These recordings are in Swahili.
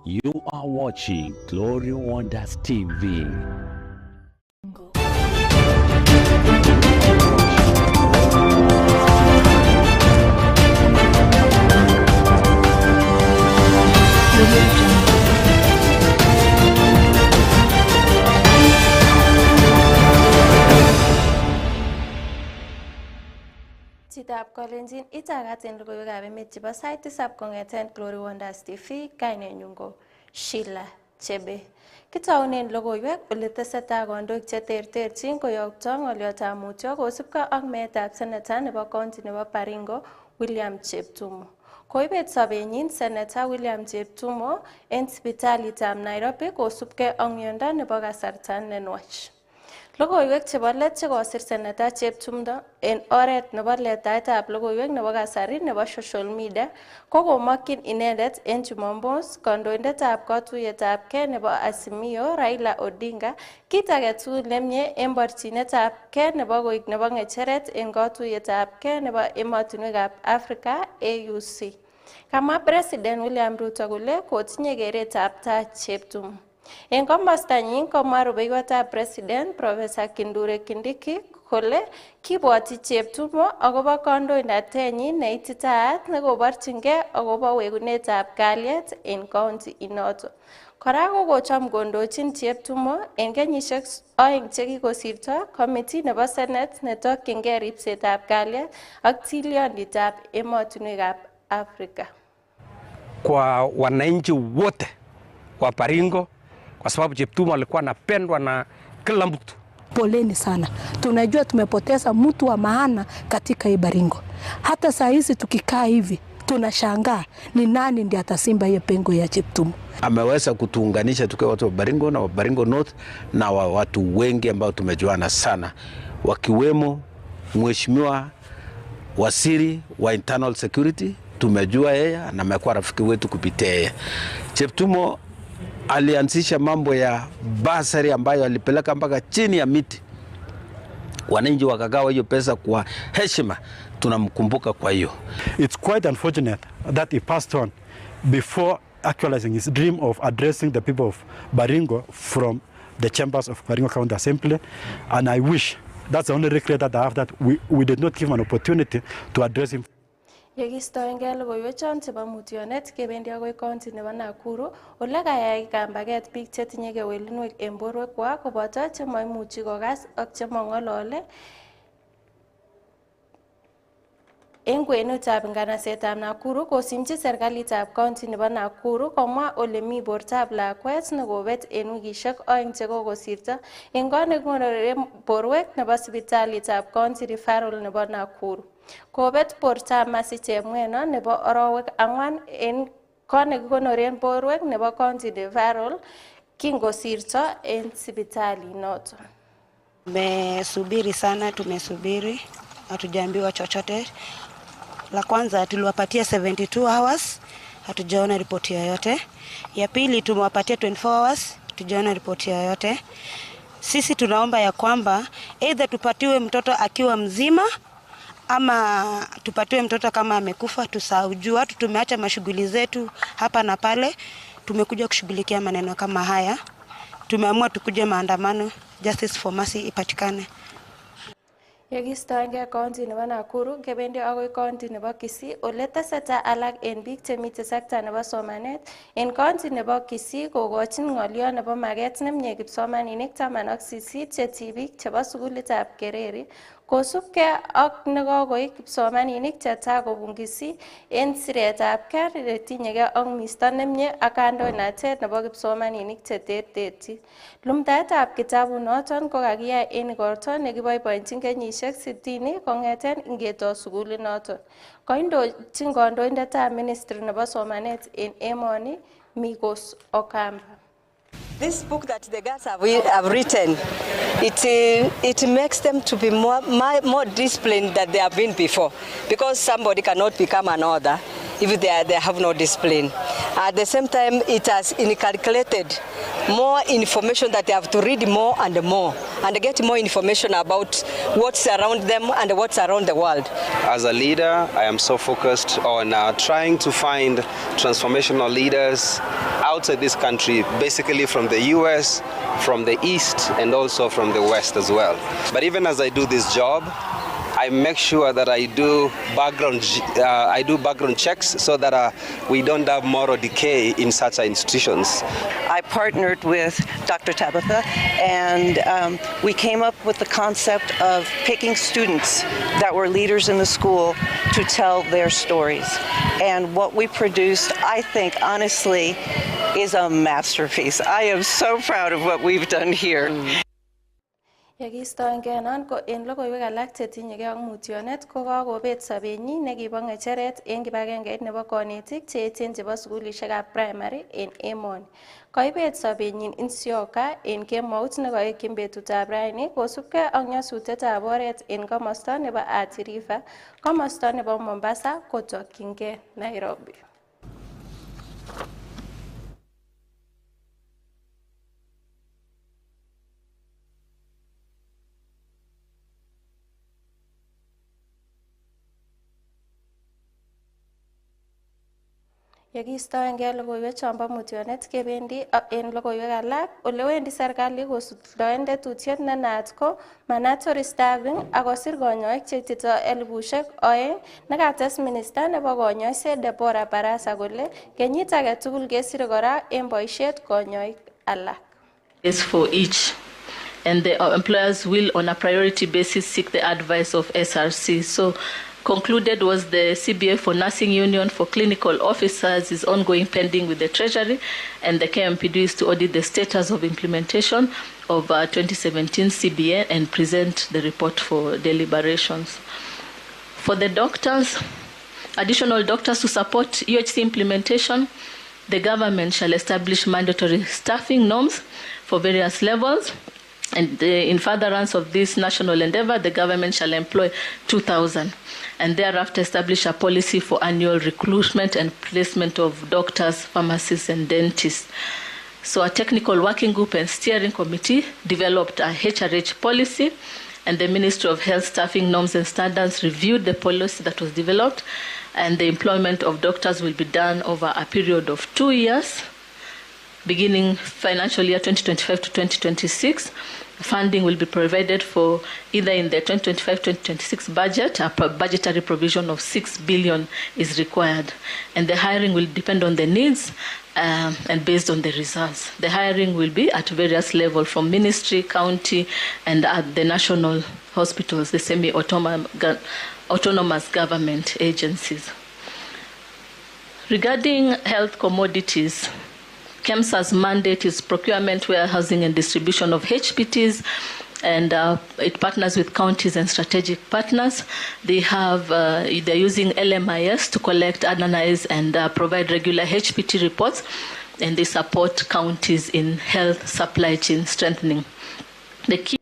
You are watching Glory Wonders TV. Tisab kolenjin itakatin logoiywekab emet chebo Sait Tisab kong'eten Glory Wonders TV. Kainenyu ko Sheila Chebe. Kitaunen logoiywek ole tesetai kandoik che terterchin koyokto ng'oliotab mutyo kosubkei ak meetab seneta nebo county nebo Baringo William Cheptumo. Koibet sobenyin Seneta William Cheptumo en sipitalitab Nairobi kosubkei ak miondo nebo kasarta nenwach. Logoiywek chebo let chekosir Seneta Cheptumo en oret nebo letaetab logoiywek nebo kasari nebo social media kokomokyin inendet en Jumampos kandoindetab katuiyetabkei nebo Azimio Raila Odinga kit age tugul nemie en borchinetabkei nebo koik nebo ng'echeret en katuiyetabkei nebo emotinwekab Africa AUC. Kamwa President William Ruto kole kotinye keretab tai Cheptumo. En komostanyin komwa rubeiwotab President Professor Kindure Kindiki kole kibwoti Cheptumo akobo kandoindatenyin neititaat nekoborchingei akobo wekunetab kalyet en county inoto. Kora kokochom kondochin Cheptumo en kenyisiek 2 chekikosirto komiti nebo Senate netokyingei ripsetab kalyet ak tilionditab emotinwekab Afrika. Kwa wananchi wote wa Baringo, kwa sababu Cheptumo alikuwa anapendwa na kila mtu. Poleni sana. Tunajua tumepoteza mtu wa maana katika hii Baringo. Hata saa hizi tukikaa hivi tunashangaa ni nani ndiye atasimba hiyo pengo ya Cheptumo. Ameweza kutuunganisha tukiwa watu wa Baringo na wa Baringo North na watu wengi ambao tumejuana sana, wakiwemo Mheshimiwa Waziri wa Internal Security, tumejua yeye na amekuwa rafiki wetu kupitia yeye. Cheptumo alianzisha mambo ya basari ambayo alipeleka mpaka chini ya miti. Wananchi wakagawa hiyo pesa kwa heshima, tunamkumbuka kwa hiyo. It's quite unfortunate that he passed on before actualizing his dream of addressing the people of Baringo from the chambers of Baringo County Assembly, and I wish, that's the only regret that I have, that we did not give him an opportunity to address him. Yekistoengei logoiywechon chebo mutyonet kebendi agoi county nebo Nakuru ole kayai kambaget biik chetinye kewelinwek en borwekwak koboto chemaimuchi kokas ak chemong'olole en kwenutab nganasetab Nakuru kosimchi serikalitab county nebo Nakuru komwa ole mi bortab lakwet nekobet en wikisiek 2 chekokosirto en kot nekikonoren borwek nebo sipitalitab county referral nebo Nakuru. Kobet bortab Mercy Chemweno nebo orowek 4 en kot nekikonoren borwek nebo county referral kingosirto en sipitali noto. Tumesubiri sana, tumesubiri, hatujaambiwa chochote. La kwanza tuliwapatia 72 hours, hatujaona ripoti yoyote. Ya pili tumewapatia 24 hours, hatujaona ripoti yoyote. Sisi tunaomba ya kwamba either tupatiwe mtoto akiwa mzima ama tupatiwe mtoto kama amekufa. Tusaujua, watu tumeacha mashughuli zetu hapa na pale, tumekuja kushughulikia maneno kama haya. Tumeamua tukuje maandamano, justice for Mercy ipatikane. Yekistoengei county nebo Nakuru kebendi agoi county nebo Kisii ole tesetai alak en biik chemite sekta nebo somanet en county nebo Kisii kokochin ng'olyo nebo maget nemie kipsomaninik 18 che tibik chebo sukulitab Kereri kosubkei ak nekokoik kipsomaninik chetai kobun Kisii en siretab kei netinyegei ak misto nemie ak kandoinatet nebo kipsomaninik cheterterchin. Lumdaetab kitabunoton kokakiyai en igorto nekiboiboenjin kenyisiek 60 kong'eten ingetoi sukulinoton. Koindochin kandoindetab ministry nebo somanet en emoni Migos Okamba. This book that the girls have written, it makes them to be more disciplined than they have been before, because somebody cannot become an author if they have no discipline. At the same time, it has inculcated more information that they have to read more and get more information about what's around them and what's around the world. As a leader, I am so focused on trying to find transformational leaders outside this country, basically from the US, from the East, and also from the West as well. But even as I do this job, I make sure that I do background checks so that we don't have moral decay in such institutions. I partnered with Dr. Tabitha, and we came up with the concept of picking students that were leaders in the school to tell their stories. And what we produced, I think, honestly, is a masterpiece. I am so proud of what we've done here. Yekistoengenon ko en logoiwek alak chetinyegei ak mutyonet ko kakobet sobenyin nekibo ng'echeret en kibagengeit nebo konetik cheechen chebo sukulishekab primary en emoni. Koibet sobenyin Nsioka en kemout nekoekyin betutab raini kosubkei ak nyasutietab oret en komosta nebo Athi River, komosta nebo Mombasa kotokyingei Nairobi. Yekistoengei logoiwek chombo mutyonet kebendi en logoiwek alak ole wendi serikali kosuldaen tetutiet nenaat ko mandatory staffing akosir konyoik cheitito 2,000 nekates minista nebo konyoiset Deborah Barasa kole kenyit age tugul kesire kora en boisiet konyoik alak. Is for each, and the employers will on a priority basis seek the advice of SRC. So concluded was the CBA for Nursing Union for Clinical Officers is ongoing pending with the Treasury, and the KMPD is to audit the status of implementation of 2017 CBA and present the report for deliberations. For the doctors, additional doctors to support UHC implementation, the government shall establish mandatory staffing norms for various levels. And in furtherance of this national endeavor, the government shall employ 2,000 and thereafter establish a policy for annual recruitment and placement of doctors, pharmacists, and dentists. So a technical working group and steering committee developed a HRH policy, and the Ministry of Health Staffing Norms and Standards reviewed the policy that was developed, and the employment of doctors will be done over a period of 2 years, beginning financial year 2025 to 2026. Funding will be provided for either in the 2025-2026 budget, a budgetary provision of 6 billion is required. And the hiring will depend on the needs and based on the results. The hiring will be at various levels from ministry, county, and at the national hospitals, the semi-autonomous government agencies. Regarding health commodities, KEMSA's mandate is procurement, warehousing, and distribution of HPTs, and it partners with counties and strategic partners. They're using LMIS to collect, analyze, and provide regular HPT reports, and they support counties in health supply chain strengthening. The key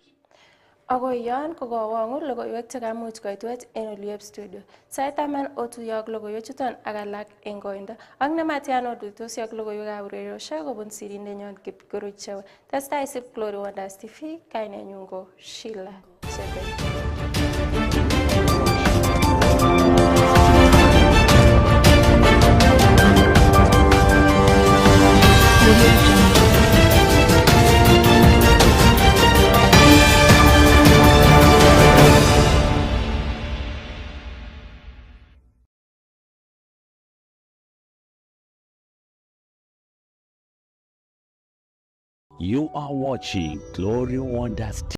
Agoi yon kokowongu logoiwek chekamuch koitwech en Oliep studio. Sait taman otuyo ak logoiwek chuton ak alak en koindo. Ak nematyan otuitosi ak logoiwekab ureriosiek kobun sirindenyon Kipkoruchewa. Testai isip Glory Wonders TV, kainenyu ko Sheila Chebe. You are watching Glory Wonders TV.